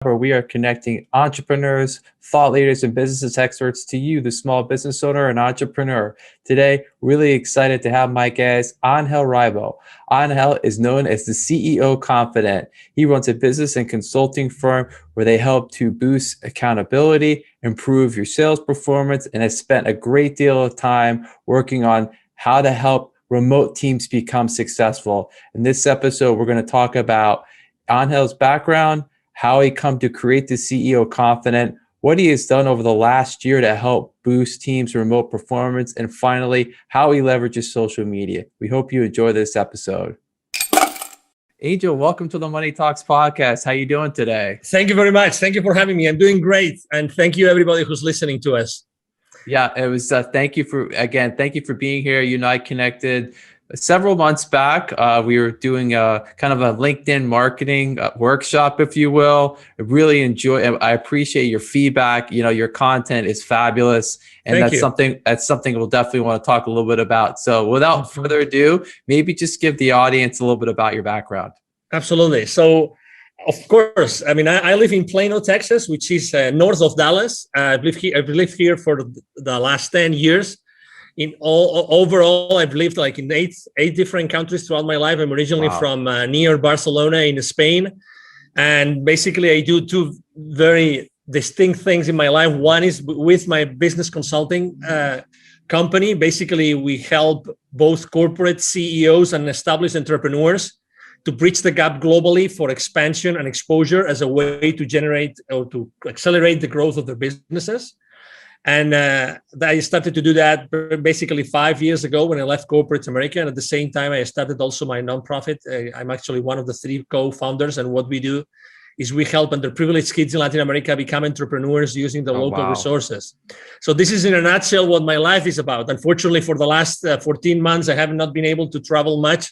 where we are connecting entrepreneurs, thought leaders, and business experts to you, the small business owner and entrepreneur. Today, really excited to have my guest, Angel Ribo. Angel is known as the CEO Confidant. He runs a business and consulting firm where they help to boost accountability, improve your sales performance, and has spent a great deal of time working on how to help remote teams become successful. In this episode, we're going to talk about Angel's background, how he come to create the CEO Confidant, what he has done over the last year to help boost teams' remote performance, and finally, how he leverages social media. We hope you enjoy this episode. Angel, welcome to the Money Talks podcast. How you doing today? Thank you very much. Thank you for having me. I'm doing great. And thank you everybody who's listening to us. Yeah, it was, thank you for being here. You and I connected several months back. We were doing a kind of a LinkedIn marketing workshop, if you will. I appreciate your feedback. You know, your content is fabulous. And that's something we'll definitely want to talk a little bit about. So without further ado, maybe just give the audience a little bit about your background. Absolutely. So, of course, I mean, I live in Plano, Texas, which is north of Dallas. I've lived here for the last 10 years. Overall, I've lived like in eight different countries throughout my life. I'm originally from near Barcelona in Spain. And basically, I do two very distinct things in my life. One is with my business consulting company. Basically, we help both corporate CEOs and established entrepreneurs to bridge the gap globally for expansion and exposure as a way to generate or to accelerate the growth of their businesses. And I started to do that basically 5 years ago when I left corporate America. And at the same time, I started also my nonprofit. I'm actually one of the 3 co-founders. And what we do is we help underprivileged kids in Latin America become entrepreneurs using the local resources. So this is in a nutshell what my life is about. Unfortunately, for the last 14 months, I have not been able to travel much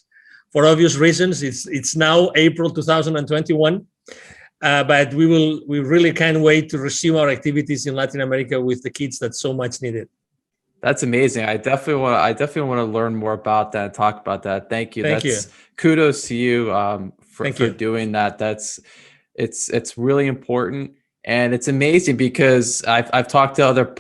for obvious reasons. It's now April 2021. But we really can't wait to resume our activities in Latin America with the kids that so much needed. That's amazing. I definitely want to learn more about that and talk about that. Thank you. Thank you. Kudos to you for doing that. It's really important. And it's amazing because I've talked to other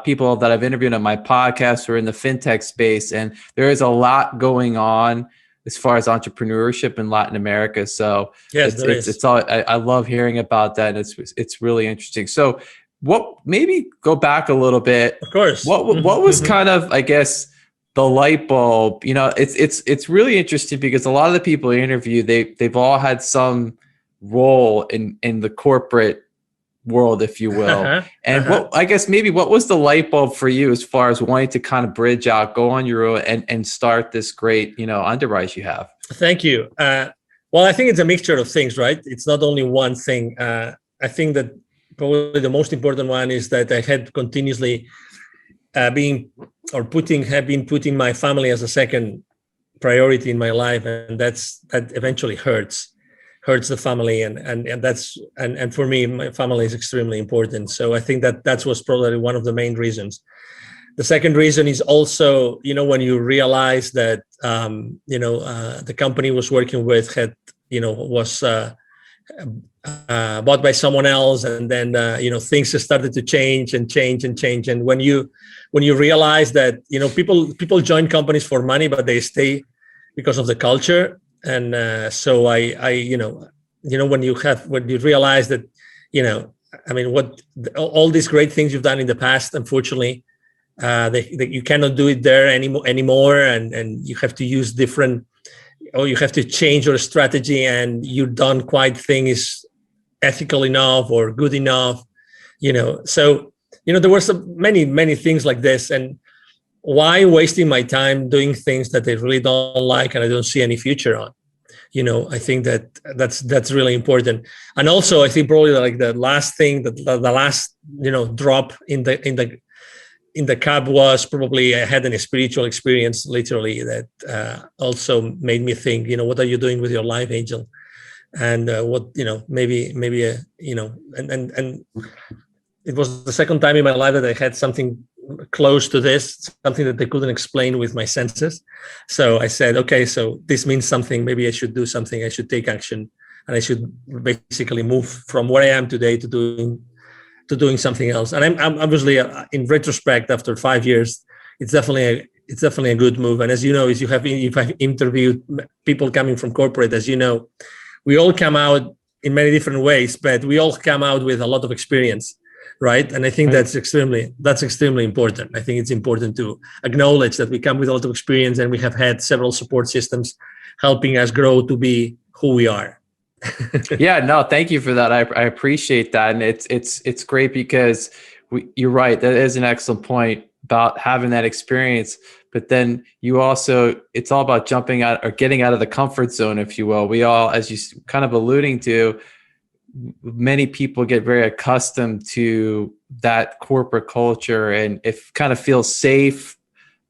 people that I've interviewed on my podcast who are in the fintech space, and there is a lot going on as far as entrepreneurship in Latin America. So yes, I love hearing about that. And it's really interesting. So maybe go back a little bit. Of course. What was kind of, I guess, the light bulb? You know, it's really interesting because a lot of the people I interview, they've all had some role in the corporate world, if you will. And what was the light bulb for you as far as wanting to kind of bridge out, go on your own and start this great, enterprise you have? Thank you. Well, I think it's a mixture of things, right? It's not only one thing. I think that probably the most important one is that I had continuously been putting my family as a second priority in my life. And that eventually hurts the family, and for me, my family is extremely important. So I think that was probably one of the main reasons. The second reason is also, when you realize that the company was working with was bought by someone else, and then things started to change. And when you realize that people join companies for money, but they stay because of the culture. And so when you realize that, all these great things you've done in the past, unfortunately, you cannot do it there anymore. And you have to use you have to change your strategy, and you don't quite think is ethical enough or good enough, So, there were many things like this. And why wasting my time doing things that I really don't like and I don't see any future on? I think that's really important. And also, I think probably like the last thing, the last drop in the cup was probably I had a spiritual experience, literally, that also made me think, what are you doing with your life, Angel? And maybe and it was the second time in my life that I had something close to this, something that they couldn't explain with my senses. So I said, okay, so this means something. Maybe I should do something. I should take action. and I should basically move from where I am today to doing something else. And I'm obviously, in retrospect, after 5 years, it's definitely a good move. And as you know, if I've interviewed people coming from corporate, as you know, we all come out in many different ways, but we all come out with a lot of experience, right? And I think that's extremely important. I think it's important to acknowledge that we come with a lot of experience, and we have had several support systems helping us grow to be who we are. Yeah, no, thank you for that. I appreciate that, and it's great because you're right. That is an excellent point about having that experience. But then you also, it's all about jumping out or getting out of the comfort zone, if you will. We all, as you kind of alluding to, many people get very accustomed to that corporate culture, and it kind of feels safe.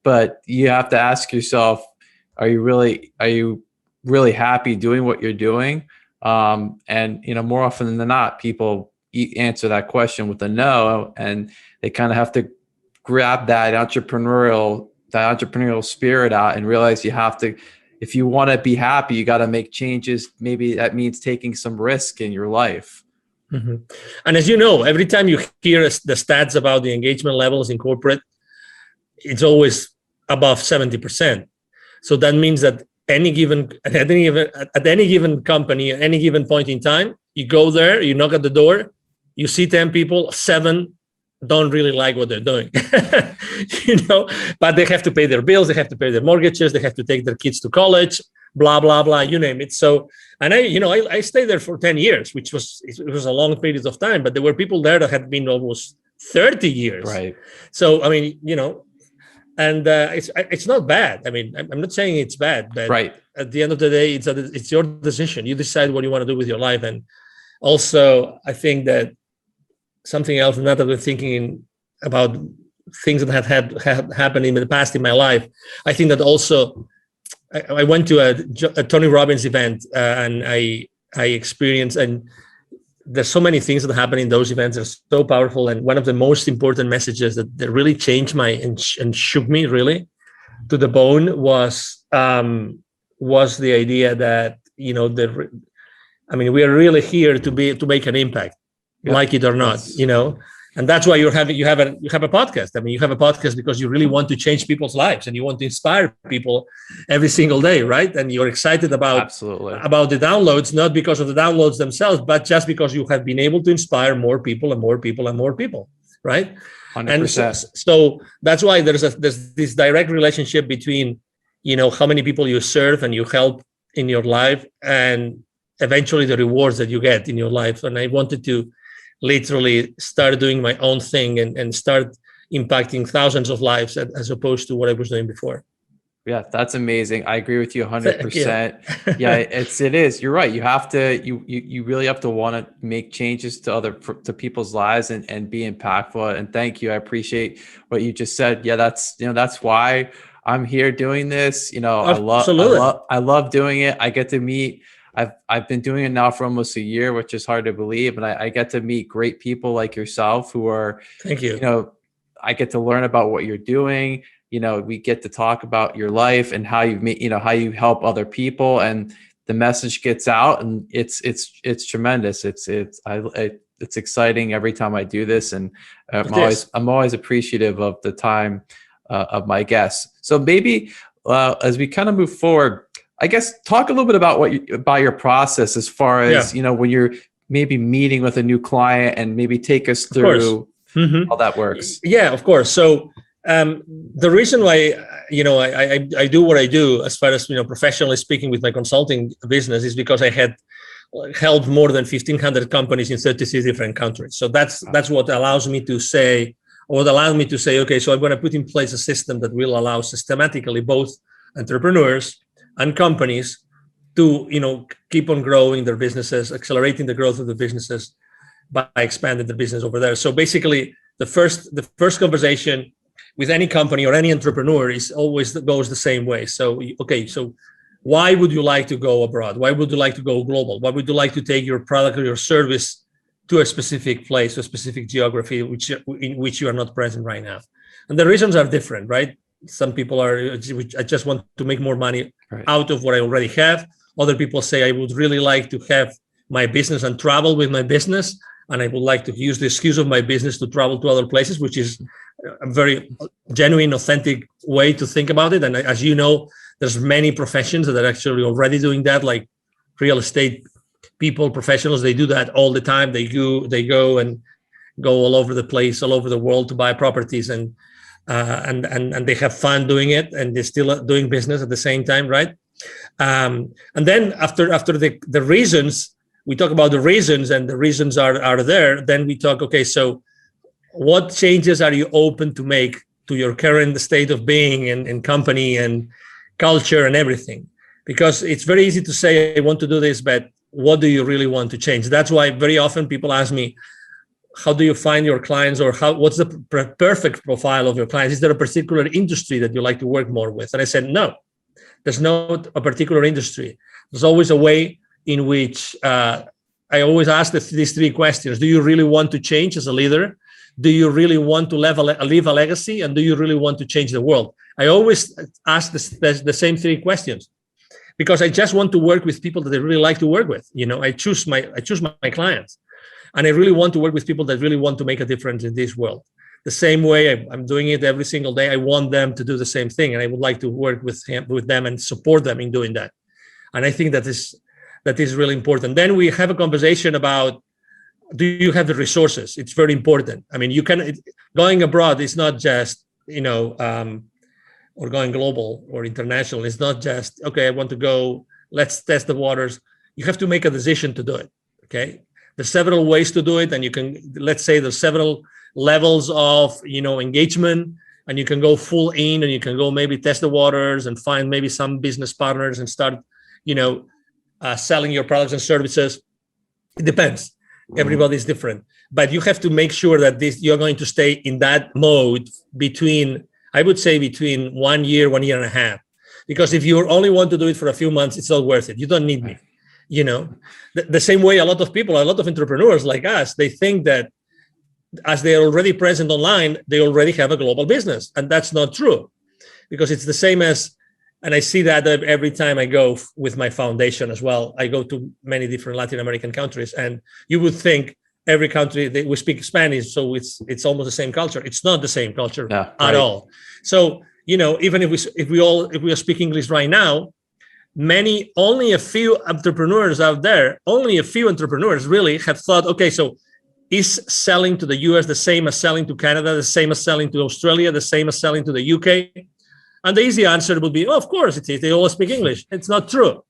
But you have to ask yourself, are you really happy doing what you're doing? And more often than not, people answer that question with a no, and they kind of have to grab that entrepreneurial spirit out and realize you have to, if you want to be happy, you got to make changes. Maybe that means taking some risk in your life. Mm-hmm. And as you know, every time you hear the stats about the engagement levels in corporate, it's always above 70%. So that means that at any given company, at any given point in time, you go there, you knock at the door, you see 10 people, 7 don't really like what they're doing, but they have to pay their bills, they have to pay their mortgages, they have to take their kids to college, blah, blah, blah, you name it. So, and I stayed there for 10 years, it was a long period of time, but there were people there that had been almost 30 years. Right. So, I mean, and it's not bad. I mean, I'm not saying it's bad, but right. At the end of the day, it's your decision. You decide what you want to do with your life. And also, I think that something else, now that we're thinking about things that have happened in the past in my life, I think that also I went to a Tony Robbins event, and I experienced, and there's so many things that happen in those events that are so powerful. And one of the most important messages that really changed and shook me really to the bone was the idea that, we are really here to make an impact. Yep. Like it or not, and that's why you have a podcast. I mean, you have a podcast because you really want to change people's lives and you want to inspire people every single day, right? And you're excited about the downloads, not because of the downloads themselves, but just because you have been able to inspire more people and more people and more people, right? 100%. And so that's why there's this direct relationship between, how many people you serve and you help in your life, and eventually the rewards that you get in your life. And I wanted to literally start doing my own thing and start impacting thousands of lives as opposed to what I was doing before. Yeah, that's amazing. I agree with you 100%. Yeah, it is. You're right. You have to, you really have to want to make changes to people's lives and be impactful. And thank you. I appreciate what you just said. Yeah, that's why I'm here doing this. I love doing it. I get to meet, I've been doing it now for almost a year, which is hard to believe. And I get to meet great people like yourself who are, thank you. I get to learn about what you're doing. We get to talk about your life and how you meet, how you help other people, and the message gets out, and it's tremendous. It's exciting every time I do this. And I'm always appreciative of the time of my guests. So maybe as we kind of move forward, I guess talk a little bit about your process as far as, when you're maybe meeting with a new client, and maybe take us through how that works. Yeah, of course. So the reason why, I do what I do as far as, professionally speaking with my consulting business is because I had helped more than 1,500 companies in 36 different countries. So that's what allows me to say, okay, so I'm going to put in place a system that will allow systematically both entrepreneurs and companies to, keep on growing their businesses, accelerating the growth of the businesses by expanding the business over there. So basically, the first conversation with any company or any entrepreneur goes the same way. So, okay, so why would you like to go abroad? Why would you like to go global? Why would you like to take your product or your service to a specific place, a specific geography in which you are not present right now? And the reasons are different, right? Some people I just want to make more money out of what I already have. Other people say, I would really like to have my business and travel with my business, and I would like to use the excuse of my business to travel to other places, which is a very genuine, authentic way to think about it. And as you know, there's many professions that are actually already doing that, like real estate people, professionals. They do that all the time. They go and go all over the place, all over the world to buy properties, and they have fun doing it, and they're still doing business at the same time, right? And then after the reasons, we talk about the reasons, and the reasons are there. Then we talk, okay, so what changes are you open to make to your current state of being and company and culture and everything? Because it's very easy to say, I want to do this, but what do you really want to change? That's why very often people ask me, how do you find your clients, or what's the perfect profile of your clients? Is there a particular industry that you like to work more with? And I said, no, there's not a particular industry. There's always a way in which I always ask these three questions. Do you really want to change as a leader? Do you really want to leave a legacy? And do you really want to change the world? I always ask the same three questions, because I just want to work with people that I really like to work with. I choose my clients, and I really want to work with people that really want to make a difference in this world. The same way I'm doing it every single day. I want them to do the same thing, and I would like to work with them and support them in doing that. And I think that is really important. Then we have a conversation about, do you have the resources? It's very important. I mean, going abroad is not just, or going global or international. It's not just, okay, I want to go, let's test the waters. You have to make a decision to do it, okay? There's several ways to do it, and you can, let's say there's several levels of, engagement, and you can go full in, and you can go maybe test the waters and find maybe some business partners and start, selling your products and services. It depends. Everybody's different, but you have to make sure that you're going to stay in that mode between 1 year, 1.5 years, because if you only want to do it for a few months, it's not worth it. You don't need me. The same way a lot of entrepreneurs like us, they think that as they're already present online, they already have a global business, and that's not true, because it's the same as. And I see that every time I go with my foundation as well. I go to many different Latin American countries, and you would think every country we speak Spanish, so it's almost the same culture. It's not the same culture at all. So even if we speak English right now, only a few entrepreneurs out there, really have thought, okay, so is selling to the US the same as selling to Canada, the same as selling to Australia, the same as selling to the UK? And the easy answer would be, of course it is. They all speak English. It's not true.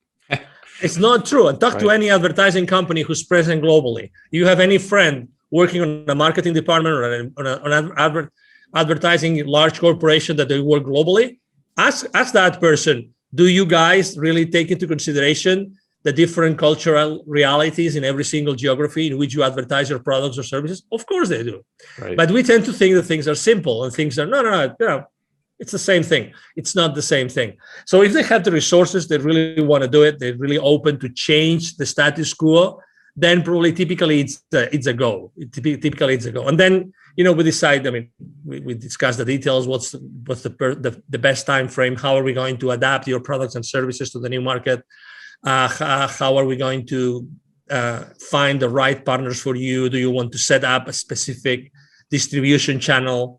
It's not true. And talk to any advertising company who's present globally. You have any friend working on a marketing department or on an advertising large corporation that they work globally? Ask that person, do you guys really take into consideration the different cultural realities in every single geography in which you advertise your products or services? Of course they do. Right. But we tend to think that things are simple, and things are, no. It's the same thing. It's not the same thing. So if they have the resources, they really want to do it, they're really open to change the status quo, then probably typically it's a go. Typically it's a go. And then, we decide, we discuss the details, what's the best time frame, how are we going to adapt your products and services to the new market, how are we going to find the right partners for you? Do you want to set up a specific distribution channel?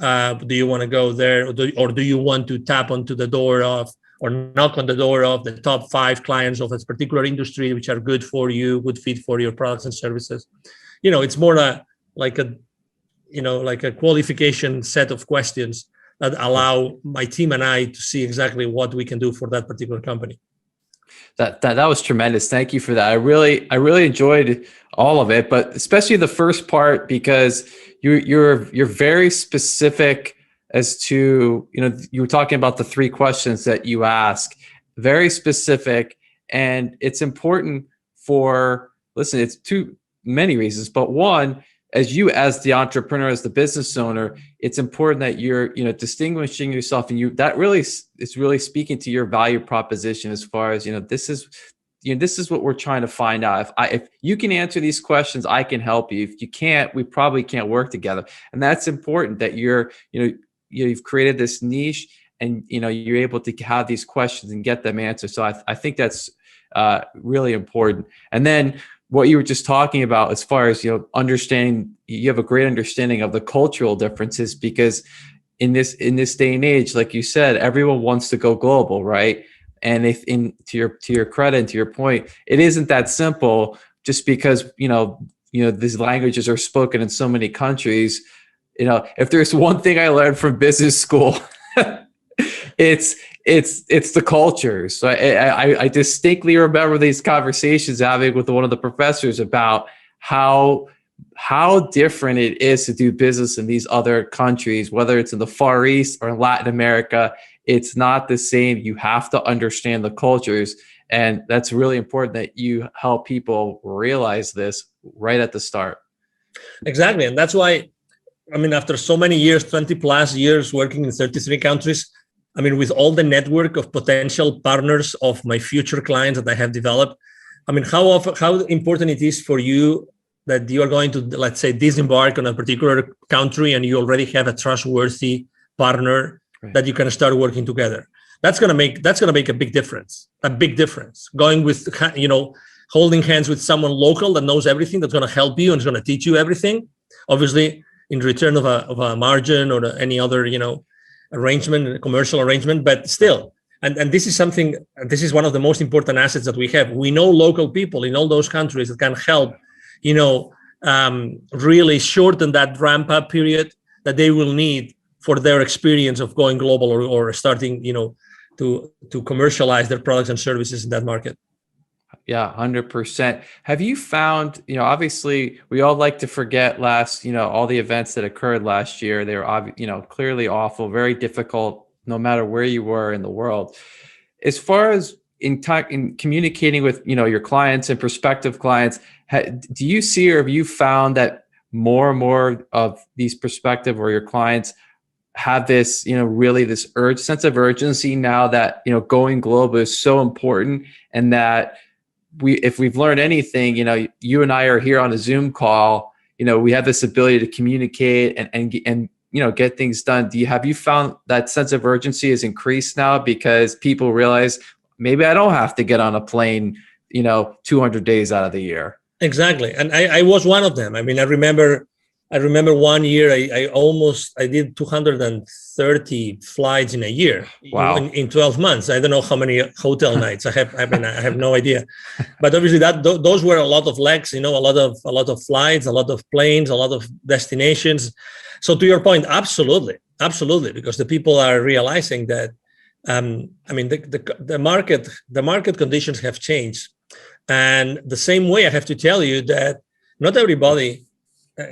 Do you want to go there, or do you want to tap onto the door of, or knock on the door of the top 5 clients of a particular industry, which are good for you, good fit for your products and services? It's more like a qualification set of questions that allow my team and I to see exactly what we can do for that particular company. That was tremendous. Thank you for that. I really enjoyed all of it, but especially the first part, because you're very specific as to, you were talking about the 3 questions that you ask, very specific, and it's important it's 2 many reasons, but one, as the entrepreneur, as the business owner, it's important that you're, distinguishing yourself, and that really is really speaking to your value proposition as far as, this is what we're trying to find out. If you can answer these questions, I can help you. If you can't, we probably can't work together. And that's important, that you've created this niche, and you're able to have these questions and get them answered. So I think that's really important. And then what you were just talking about, as far as, understanding, you have a great understanding of the cultural differences, because in this day and age, like you said, everyone wants to go global, right? And if to your credit and to your point, it isn't that simple, just because these languages are spoken in so many countries. If there's one thing I learned from business school, it's the cultures. So I distinctly remember these conversations having with one of the professors about how different it is to do business in these other countries, whether it's in the Far East or in Latin America. It's not the same. You have to understand the cultures. And that's really important that you help people realize this right at the start. Exactly. And that's why, after so many years, 20 plus years working in 33 countries, with all the network of potential partners of my future clients that I have developed, how important it is for you that you are going to, let's say, disembark on a particular country and you already have a trustworthy partner, right, that you can start working together. That's gonna make a big difference. Going with, holding hands with someone local that knows everything, that's gonna help you and is gonna teach you everything, obviously in return of a margin or any other, arrangement, commercial arrangement, but still. And this is one of the most important assets that we have. We know local people in all those countries that can help, really shorten that ramp up period that they will need for their experience of going global or starting, to commercialize their products and services in that market. Yeah, 100%. Have you found, obviously we all like to forget all the events that occurred last year. They were, clearly awful, very difficult, no matter where you were in the world. As far as in communicating with, your clients and prospective clients, do you see, or have you found that more and more of these prospective or your clients have this, really this sense of urgency now that, going global is so important, and that if we've learned anything, you and I are here on a Zoom call, we have this ability to communicate and get things done. Have you found that sense of urgency has increased now because people realize maybe I don't have to get on a plane, 200 days out of the year? Exactly. And I was one of them. I remember 1 year, I did 230 flights in a year. Wow. In 12 months. I don't know how many hotel nights I have no idea, but obviously those were a lot of legs, a lot of flights, a lot of planes, a lot of destinations. So to your point, absolutely, because the people are realizing that, the market conditions have changed. And the same way I have to tell you that not everybody,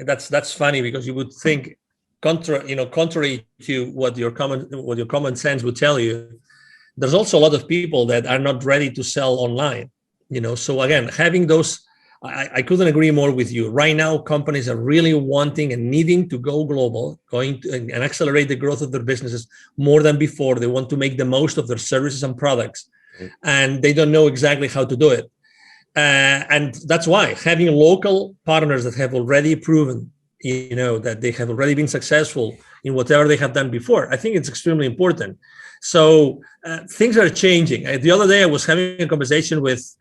that's funny, because you would think contrary to what your common sense would tell you, there's also a lot of people that are not ready to sell online. So again, having those, I couldn't agree more with you. Right now, companies are really wanting and needing to go global, and accelerate the growth of their businesses more than before. They want to make the most of their services and products, and they don't know exactly how to do it. And that's why having local partners that have already proven, that they have already been successful in whatever they have done before, I think it's extremely important. So things are changing. The other day, I was having a conversation with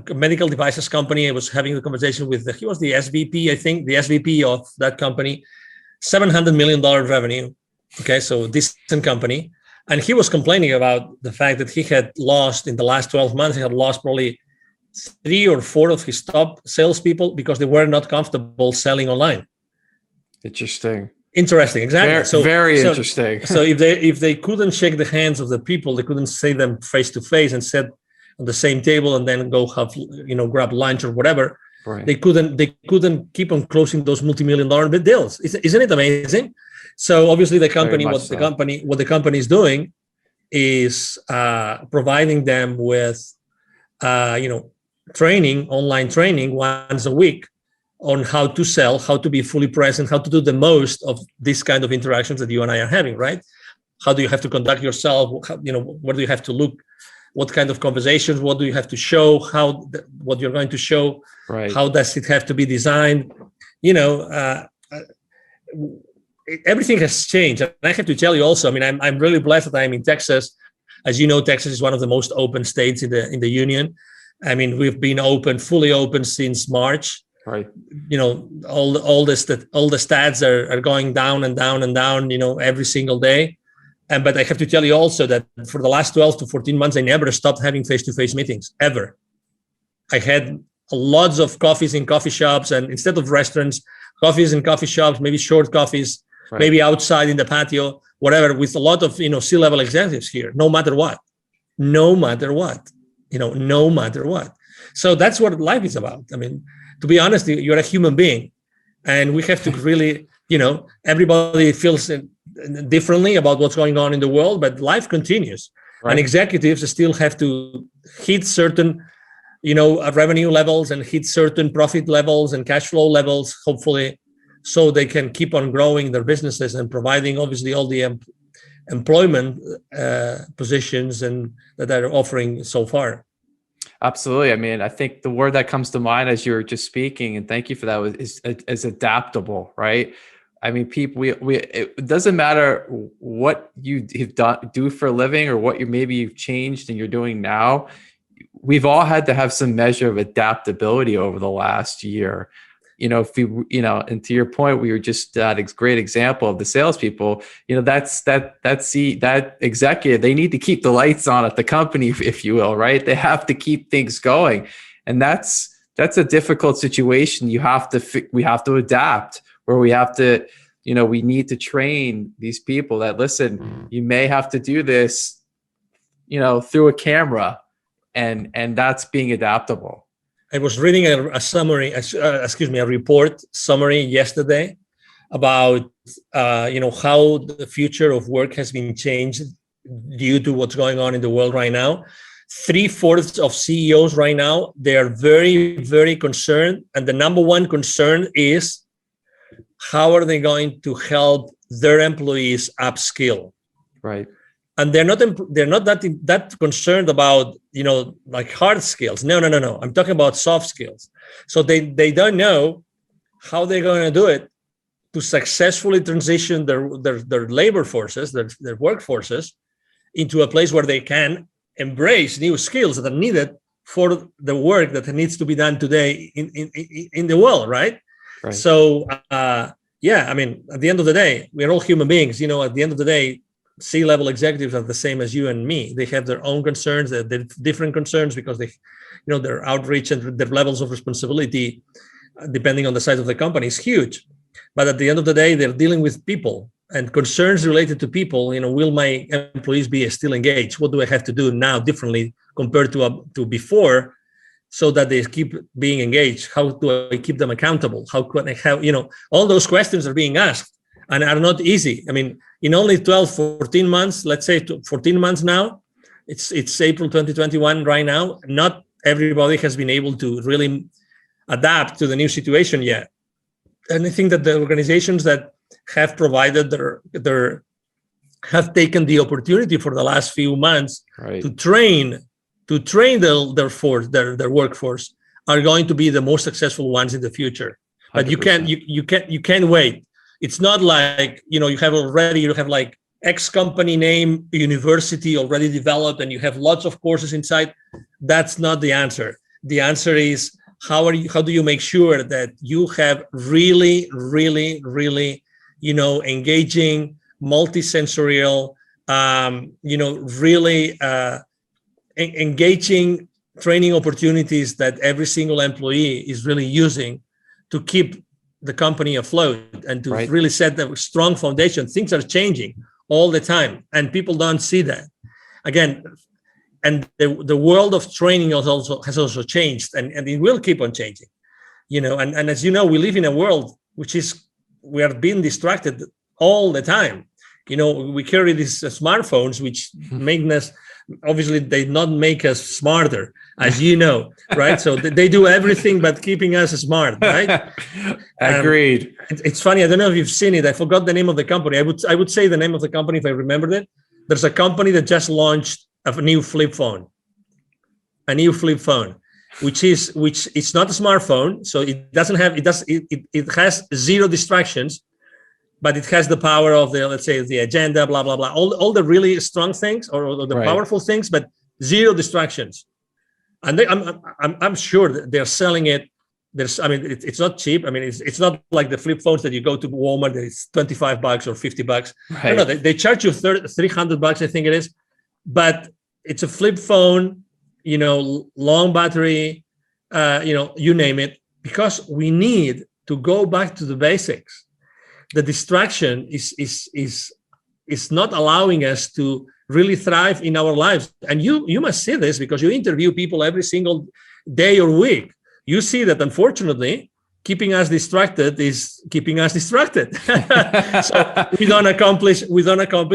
a medical devices company. I was having a conversation with he was the SVP, I think, the SVP of that company, $700 million revenue. Okay, so decent company. And he was complaining about the fact that he had lost, in the last 12 months, he had lost probably 3 or 4 of his top salespeople because they were not comfortable selling online. Interesting, exactly. Very interesting. So if they couldn't shake the hands of the people, they couldn't see them face to face and sit on the same table and then go have, grab lunch or whatever. Right. They couldn't keep on closing those multi-million-dollar deals. Isn't it amazing? So obviously the company, what the company is doing is providing them with, online training once a week on how to sell, how to be fully present, how to do the most of this kind of interactions that you and I are having, right? How do you have to conduct yourself? Where do you have to look? What kind of conversations? What do you have to show? What you're going to show? Right. How does it have to be designed? Everything has changed. And I have to tell you also, I'm really blessed that I'm in Texas. As you know, Texas is one of the most open states in the union. I mean, we've been fully open since March. Right. All the stats are going down and down and down, every single day. But I have to tell you also that for the last 12 to 14 months, I never stopped having face-to-face meetings, ever. I had lots of coffees in coffee shops, and instead of restaurants, coffees in coffee shops, maybe short coffees, right, maybe outside in the patio, whatever, with a lot of, C-level executives here, no matter what. So that's what life is about. I mean, to be honest, you're a human being, and we have to really, everybody feels differently about what's going on in the world, but life continues. Right. And executives still have to hit certain, revenue levels and hit certain profit levels and cash flow levels, hopefully, so they can keep on growing their businesses and providing, obviously, all the employment positions and that they're offering so far. Absolutely. I mean, I think the word that comes to mind as you're just speaking, and thank you for that, is adaptable, right? I mean, people, it doesn't matter what you do for a living or what maybe you've changed and you're doing now. We've all had to have some measure of adaptability over the last year. If you, and to your point, we were just that great example of the salespeople. That executive, they need to keep the lights on at the company, if you will, right? They have to keep things going, and that's a difficult situation. We have to adapt, where we have to, we need to train these people that, listen, you may have to do this, through a camera, and that's being adaptable. I was reading a report summary yesterday about, how the future of work has been changed due to what's going on in the world right now. 3/4 of CEOs right now, they are very, very concerned. And the number one concern is, how are they going to help their employees upskill? Right. And they're not that concerned about, like hard skills. No. I'm talking about soft skills. So they don't know how they're going to do it to successfully transition their labor forces, their workforces, into a place where they can embrace new skills that are needed for the work that needs to be done today in the world, right? So, I mean, at the end of the day, we're all human beings. At the end of the day, C-level executives are the same as you and me. They have their own concerns. They're different concerns because their outreach and their levels of responsibility, depending on the size of the company, is huge. But at the end of the day, they're dealing with people and concerns related to people. Will my employees be still engaged? What do I have to do now differently compared to before, so that they keep being engaged? How do I keep them accountable? How can I have, all those questions are being asked and are not easy. I mean, in only 12, 14 months, let's say 14 months now, it's April 2021 right now, not everybody has been able to really adapt to the new situation yet. And I think that the organizations that have provided have taken the opportunity for the last few months, right, to train their workforce, are going to be the most successful ones in the future. But 100%. you can't wait. It's not like, you have like X company name, university already developed, and you have lots of courses inside. That's not the answer. The answer is, how do you make sure that you have really, really, really, engaging, multisensorial, really engaging training opportunities that every single employee is really using to keep the company afloat and to really set a strong foundation. Things are changing all the time, and people don't see that. Again, and the world of training has also changed, and it will keep on changing. And as you know, we live in a world we are being distracted all the time. We carry these smartphones, which make us, obviously, they not make us smarter, as you know, right? So they do everything but keeping us smart, right? Agreed. It's funny. I don't know if you've seen it. I forgot the name of the company. I would say the name of the company if I remembered it. There's a company that just launched a new flip phone, which it's not a smartphone, so it has zero distractions. but it has the power of the, let's say, the agenda, blah, blah, blah, all the really strong things or the powerful things, but zero distractions. And I'm sure that they're selling it. It's not cheap. I mean, it's not like the flip phones that you go to Walmart, that it's $25 or $50. Right. No, they charge you $300, I think it is. But it's a flip phone, long battery, you name it, because we need to go back to the basics. The distraction is not allowing us to really thrive in our lives. And you must see this because you interview people every single day or week. You see that, unfortunately, keeping us distracted is keeping us distracted. So we don't accomplish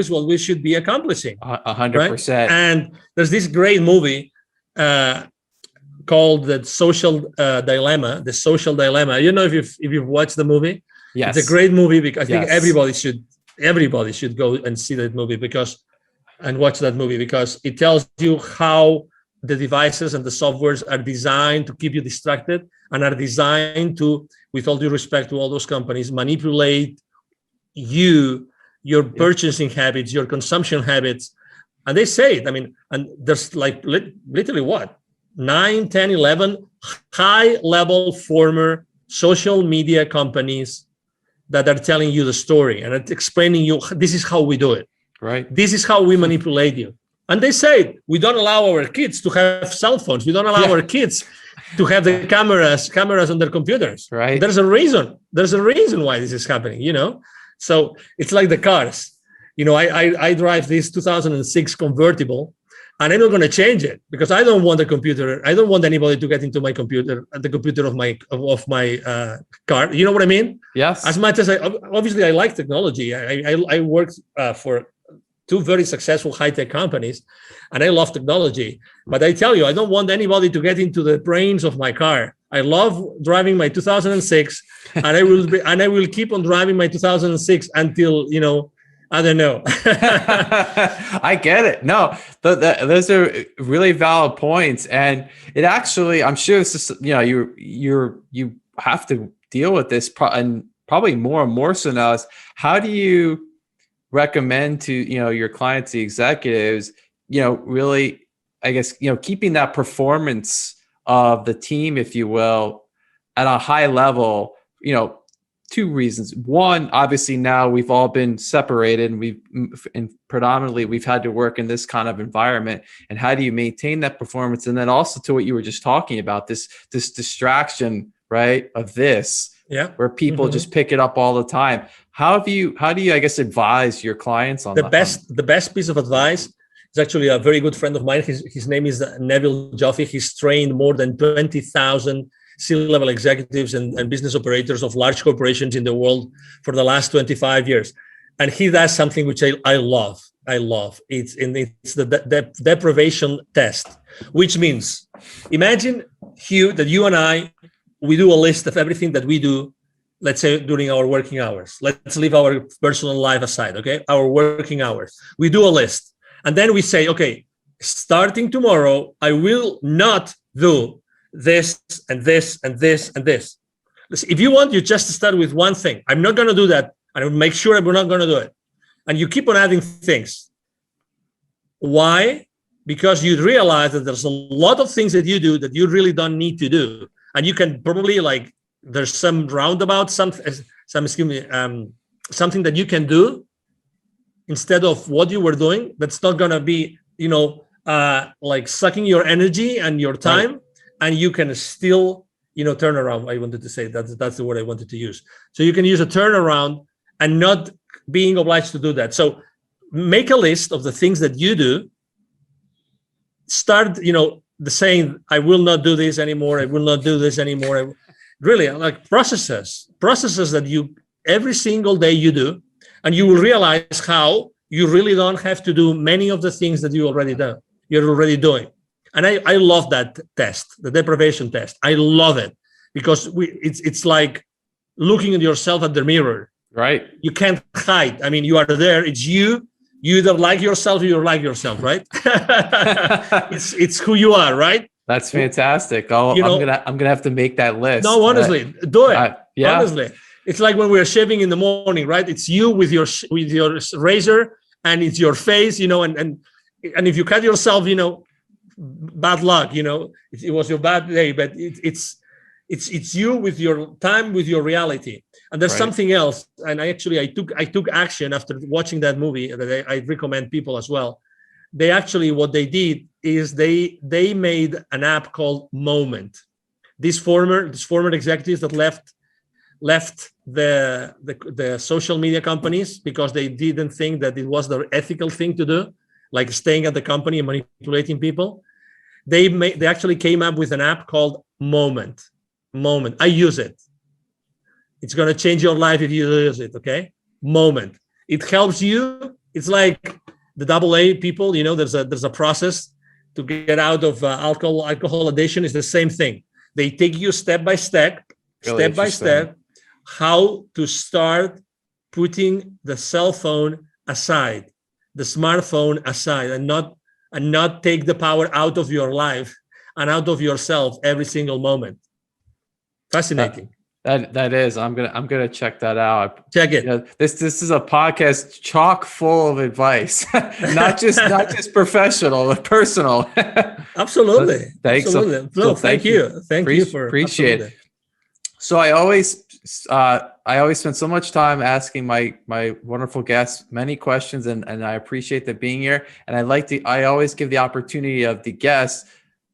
what we should be accomplishing. 100%. Right? And there's this great movie called The Social Dilemma. The Social Dilemma. I don't know if you've watched the movie. Yes. It's a great movie because I think everybody should go and see that movie and watch that movie because it tells you how the devices and the softwares are designed to keep you distracted and are designed to, with all due respect to all those companies, manipulate your purchasing habits, your consumption habits. And they say it, and there's like literally 9, 10, 11 high-level former social media companies that are telling you the story and explaining you, this is how we do it. Right. This is how we manipulate you. And they say, we don't allow our kids to have cell phones. We don't allow our kids to have the cameras on their computers. Right. There's a reason. There's a reason why this is happening, So it's like the cars. I drive this 2006 convertible, and I'm not going to change it because I don't want a computer. I don't want anybody to get into my computer, the computer of my car. You know what I mean? Yes. As much as I like technology. I worked for 2 very successful high-tech companies, and I love technology. But I tell you, I don't want anybody to get into the brains of my car. I love driving my 2006, and I will keep on driving my 2006 until I don't know. I get it. No, those are really valid points, and it actually, I'm sure this is, you have to deal with this, and probably more and more so now. Is how do you recommend to your clients, the executives, really, I guess, keeping that performance of the team, if you will, at a high level? 2 reasons. One, obviously now we've all been separated and predominantly we've had to work in this kind of environment. And how do you maintain that performance? And then also to what you were just talking about, this distraction, right, of this, where people just pick it up all the time. How do you, I guess, advise your clients on the best piece of advice is actually a very good friend of mine. His name is Neville Joffe. He's trained more than 20,000 C-level executives and business operators of large corporations in the world for the last 25 years. And he does something which I love. It's the deprivation test, which means, imagine, Hugh, that you and I, we do a list of everything that we do, let's say during our working hours. Let's leave our personal life aside, okay? Our working hours. We do a list. And then we say, okay, starting tomorrow, I will not do this and this and this and this. Listen, if you want, you just start with one thing. I'm not going to do that. And I will make sure we're not going to do it. And you keep on adding things. Why? Because you realize that there's a lot of things that you do that you really don't need to do. And you can probably, there's some roundabout, something that you can do instead of what you were doing. That's not going to be, sucking your energy and your time. Right. And you can still, turn around. I wanted to say that's the word I wanted to use. So you can use a turnaround and not being obliged to do that. So make a list of the things that you do. Start, the saying, I will not do this anymore. I will not do this anymore. Really, like processes that you every single day you do, and you will realize how you really don't have to do many of the things that you're already doing. And I love that test, the deprivation test. I love it because it's like looking at yourself at the mirror. Right. You can't hide. You are there. It's you. You either like yourself or you like yourself, right? it's who you are, right? That's fantastic. I'm gonna have to make that list. No, honestly, do it. Yeah. Honestly, It's like when we're shaving in the morning, right? It's you with your razor, and it's your face, and if you cut yourself, bad luck, it was your bad day, but it's you with your time, with your reality. And there's something else. And I took action after watching that movie that I recommend people as well. They actually, what they did is they made an app called Moment. These former executives that left the social media companies because they didn't think that it was the ethical thing to do, like staying at the company and manipulating people. They actually came up with an app called Moment. I use it. It's going to change your life if you use it. Okay. Moment. It helps you. It's like the AA people, there's a process to get out of alcohol addiction. Is the same thing. They take you step by step, how to start putting the cell phone aside, the smartphone aside, and not take the power out of your life and out of yourself every single moment. Fascinating. That is. I'm gonna check that out. Check it. This is a podcast chock full of advice, not just professional, but personal. Absolutely. Thanks. Absolutely. Thank you. Thank you for appreciate it. So I always spend so much time asking my wonderful guests many questions, and I appreciate them being here. And I always give the opportunity of the guests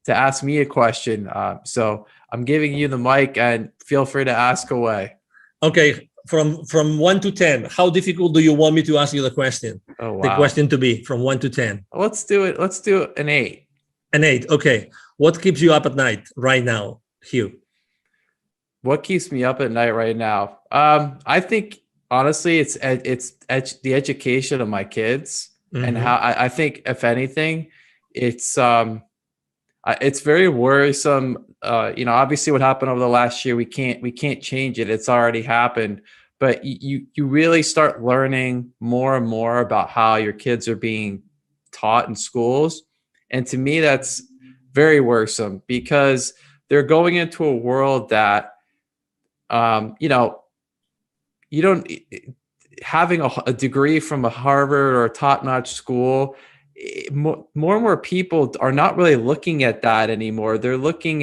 to ask me a question. So I'm giving you the mic, and feel free to ask away. Okay, from 1 to 10, how difficult do you want me to ask you the question? Oh, wow. The question to be from 1 to 10. Let's do it. Let's do an 8. An 8. Okay. What keeps you up at night right now, Hugh? What keeps me up at night right now? I think honestly, it's the education of my kids, and how I think, if anything, it's very worrisome. Obviously what happened over the last year, we can't change it. It's already happened, but you really start learning more and more about how your kids are being taught in schools. And to me, that's very worrisome, because they're going into a world that, you don't, having a degree from a Harvard or a top-notch school, more and more people are not really looking at that anymore. They're looking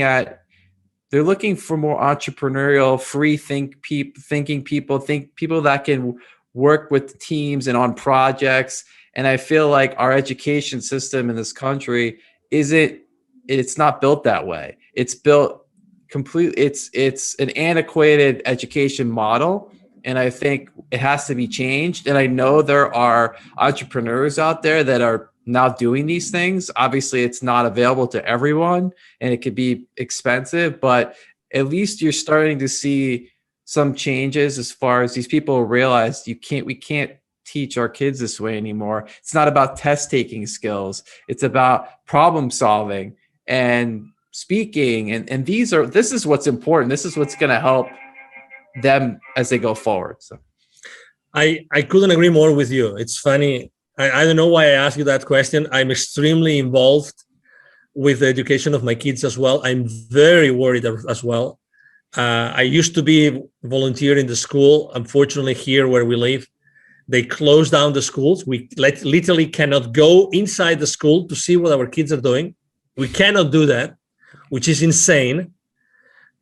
for more entrepreneurial, thinking people that can work with teams and on projects. And I feel like our education system in this country it's not built that way. It's built completely, it's an antiquated education model. And I think it has to be changed. And I know there are entrepreneurs out there that are now doing these things. Obviously, it's not available to everyone, and it could be expensive, but at least you're starting to see some changes as far as these people realize we can't teach our kids this way anymore. It's not about test taking skills. It's about problem solving and speaking. And this is what's important. This is what's going to help them as they go forward. So I couldn't agree more with you. It's funny. I don't know why I asked you that question. I'm extremely involved with the education of my kids as well. I'm very worried as well. I used to be volunteer in the school. Unfortunately, here where we live, they closed down the schools. We literally cannot go inside the school to see what our kids are doing. We cannot do that, which is insane.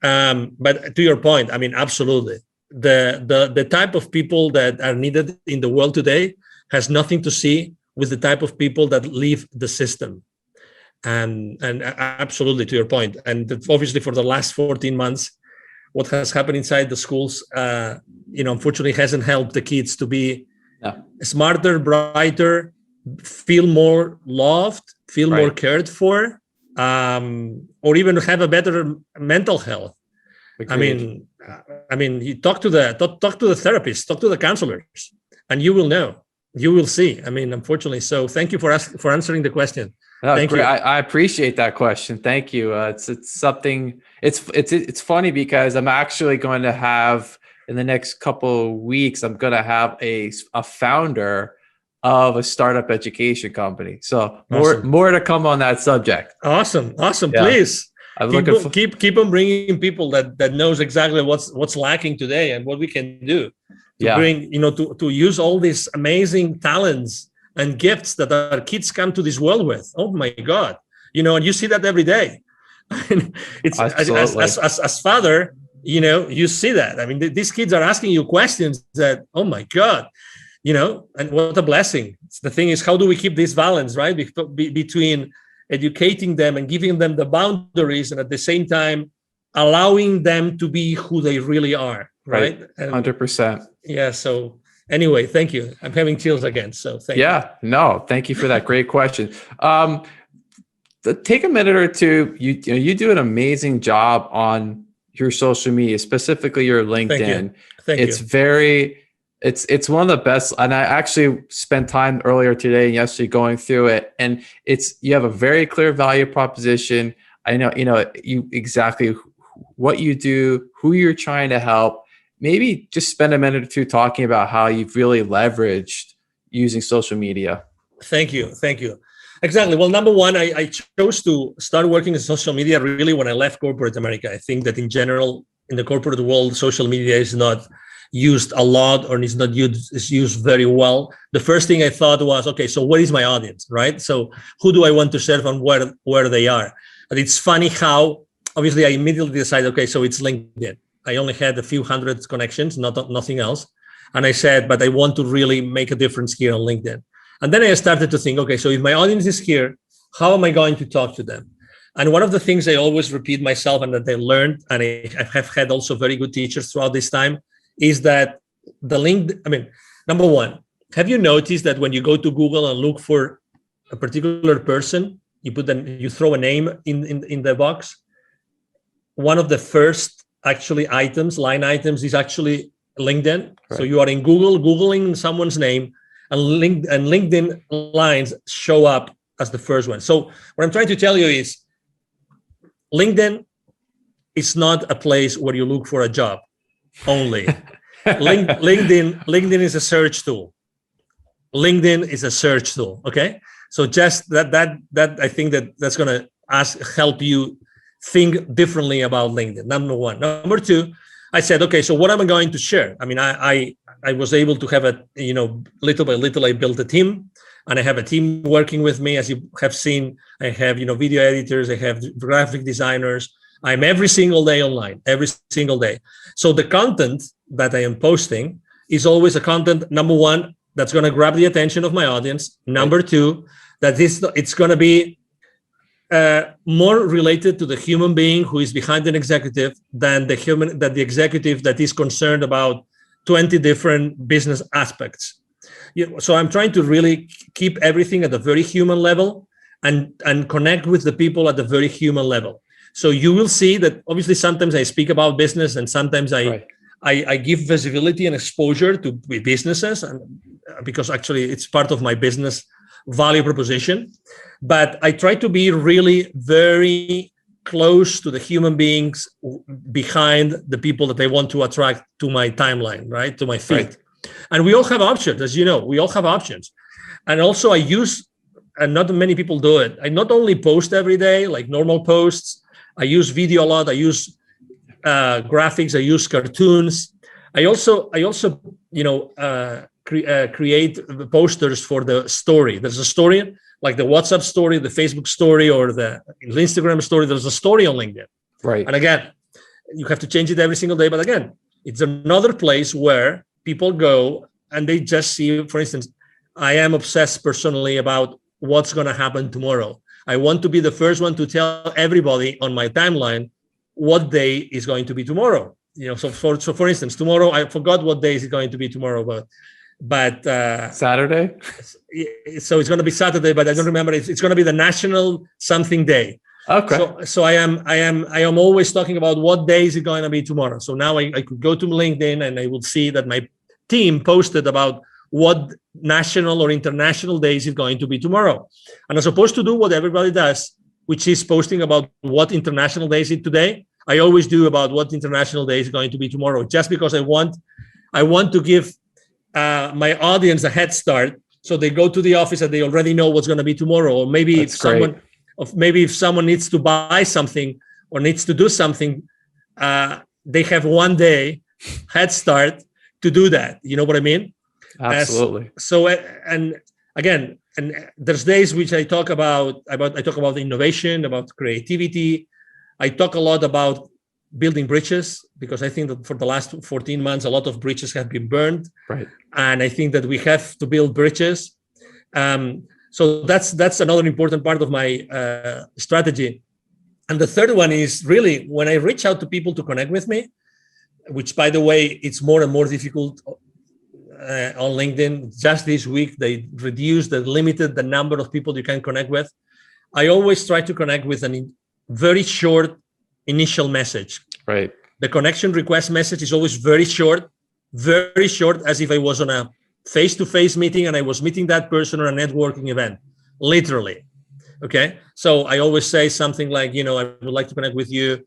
But to your point, I mean, absolutely. The type of people that are needed in the world today has nothing to see with the type of people that leave the system. And absolutely, to your point. And obviously for the last 14 months, what has happened inside the schools, unfortunately hasn't helped the kids to be smarter, brighter, feel more loved, feel more cared for, or even have a better mental health. Agreed. I mean, you talk to the therapist, talk to the counselors, and you will know. You will see. I mean, unfortunately. So thank you for answering the question. Thank you. I appreciate that question. Thank you. It's something. It's funny because I'm actually going to have in the next couple of weeks. I'm going to have a founder of a startup education company. So more to come on that subject. Awesome. Yeah. Please. I'm looking for. Keep on bringing people that knows exactly what's lacking today and what we can do to bring, to use all these amazing talents and gifts that our kids come to this world with. Oh my God, and you see that every day. It's as father, you see that. I mean, these kids are asking you questions that, oh my God, and what a blessing. The thing is, how do we keep this balance, right? Between educating them and giving them the boundaries, and at the same time allowing them to be who they really are, right? 100%. Yeah. So anyway, thank you. I'm having chills again. So thank you. No, thank you for that great question. Take a minute or two. You do an amazing job on your social media, specifically your LinkedIn. Thank you. It's one of the best. And I actually spent time earlier today and yesterday going through it. And you have a very clear value proposition. I know, you exactly what you do, who you're trying to help. Maybe just spend a minute or two talking about how you've really leveraged using social media. Thank you. Exactly. Well, number one, I chose to start working in social media really when I left corporate America. I think that in general, in the corporate world, social media is not used a lot, or is used very well. The first thing I thought was, okay, so what is my audience, right? So who do I want to serve and where they are? And it's funny how, obviously, I immediately decided, okay, so it's LinkedIn. I only had a few hundred connections, nothing else. And I said, but I want to really make a difference here on LinkedIn. And then I started to think, okay, so if my audience is here, how am I going to talk to them? And one of the things I always repeat myself and that I learned, and I have had also very good teachers throughout this time, is that number one, have you noticed that when you go to Google and look for a particular person, you throw a name in the box? One of the first line items is actually LinkedIn. Right. So you are in Google, Googling someone's name, and LinkedIn lines show up as the first one. So what I'm trying to tell you is LinkedIn is not a place where you look for a job only. LinkedIn is a search tool. LinkedIn is a search tool. Okay. So just that I think that's going to help you think differently about LinkedIn. Number one. Number two, I said, okay, so what am I going to share? I mean, I was able to have little by little, I built a team, and I have a team working with me. As you have seen, I have, video editors, I have graphic designers. I'm every single day online, every single day. So the content that I am posting is always a content, number one, that's going to grab the attention of my audience. Number two, that it's going to be more related to the human being who is behind an executive than the executive that is concerned about 20 different business aspects. So I'm trying to really keep everything at a very human level and connect with the people at the very human level. So you will see that obviously sometimes I speak about business and sometimes I give visibility and exposure to businesses, and because actually it's part of my business value proposition. But I try to be really very close to the human beings behind the people that I want to attract to my timeline, right? To my feed. Right. And we all have options, as you know, we all have options. And also I use, and not many people do it, I not only post every day, like normal posts, I use video a lot, I use graphics, I use cartoons. I also create posters for the story. There's a story, like the WhatsApp story, the Facebook story, or the Instagram story. There's a story on LinkedIn. Right. And again, you have to change it every single day. But again, it's another place where people go and they just see, for instance, I am obsessed personally about what's going to happen tomorrow. I want to be the first one to tell everybody on my timeline what day is going to be tomorrow. So for instance, tomorrow, I forgot what day is it going to be tomorrow, but Saturday. So it's going to be Saturday, but I don't remember. It's going to be the National something day. Okay. So I am always talking about what day is it going to be tomorrow. So now I could go to LinkedIn and I will see that my team posted about what national or international day is it going to be tomorrow. And as opposed to do what everybody does, which is posting about what international day is it today, I always do about what international day is going to be tomorrow, just because I want to give my audience a head start, so they go to the office and they already know what's going to be tomorrow. Or maybe if someone needs to buy something or needs to do something, they have one day head start to do that. You know what I mean? Absolutely. And again, and there's days which I talk about innovation, about creativity. I talk a lot about building bridges, because I think that for the last 14 months, a lot of bridges have been burned. Right. And I think that we have to build bridges. So that's another important part of my strategy. And the third one is really when I reach out to people to connect with me, which, by the way, it's more and more difficult on LinkedIn. Just this week, they limited the number of people you can connect with. I always try to connect with a very short initial message. Right. The connection request message is always very short, as if I was on a face-to-face meeting and I was meeting that person on a networking event, literally. Okay. So I always say something like, I would like to connect with you.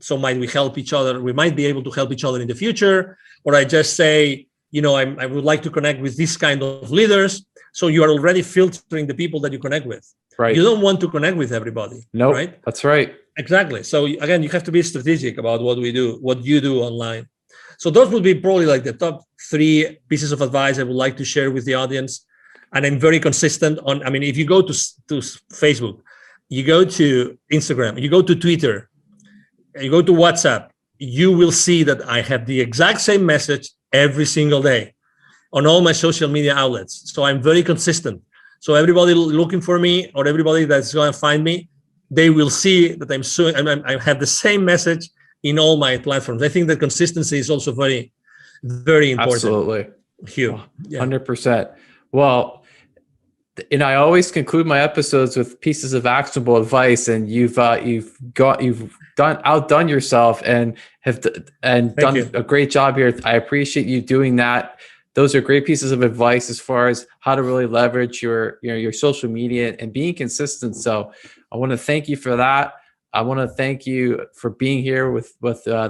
So might we help each other? We might be able to help each other in the future. Or I just say, I would like to connect with this kind of leaders. So you are already filtering the people that you connect with. Right. You don't want to connect with everybody. No, right? That's right. Exactly. So again, you have to be strategic about what you do online. So those would be probably like the top 3 pieces of advice I would like to share with the audience. And I'm very consistent on, if you go to Facebook, you go to Instagram, you go to Twitter, you go to WhatsApp, you will see that I have the exact same message every single day on all my social media outlets. So I'm very consistent. So everybody looking for me, or everybody that's going to find me, they will see that I have the same message in all my platforms. I think that consistency is also very, very important. Absolutely. Huge. Yeah. 100%. Well, and I always conclude my episodes with pieces of actionable advice, and you've outdone yourself and done a great job here. I appreciate you doing that. Those are great pieces of advice as far as how to really leverage your social media and being consistent. So I want to thank you for that. I want to thank you for being here with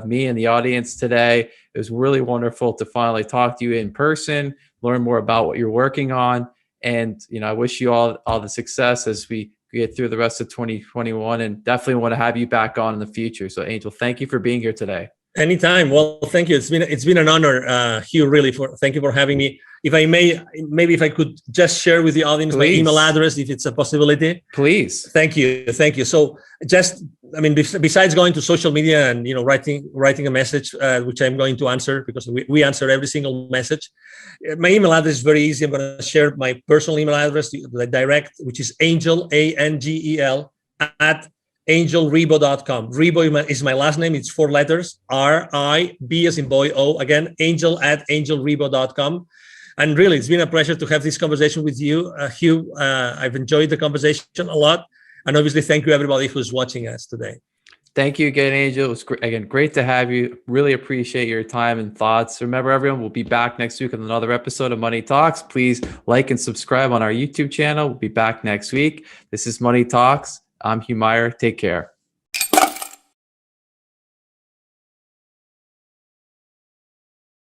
me and the audience today. It was really wonderful to finally talk to you in person, learn more about what you're working on. And, I wish you all the success as we get through the rest of 2021, and definitely want to have you back on in the future. So Angel, thank you for being here today. Anytime. Well, thank you. It's been an honor, Hugh, really, thank you for having me. If I may, maybe if I could just share with the audience my email address, if it's a possibility. Please. Thank you. So just, besides going to social media and, writing a message, which I'm going to answer, because we answer every single message. My email address is very easy. I'm going to share my personal email address, the direct, which is Angel, ANGEL, at angelribo.com. Ribo is my last name. It's 4 letters, R-I-B as in boy, O. Again, Angel at angelribo.com. And really, it's been a pleasure to have this conversation with you, Hugh. I've enjoyed the conversation a lot. And obviously, thank you, everybody who's watching us today. Thank you again, Angel. It was great to have you. Really appreciate your time and thoughts. Remember, everyone, we'll be back next week with another episode of Money Talks. Please like and subscribe on our YouTube channel. We'll be back next week. This is Money Talks. I'm Hugh Meyer. Take care.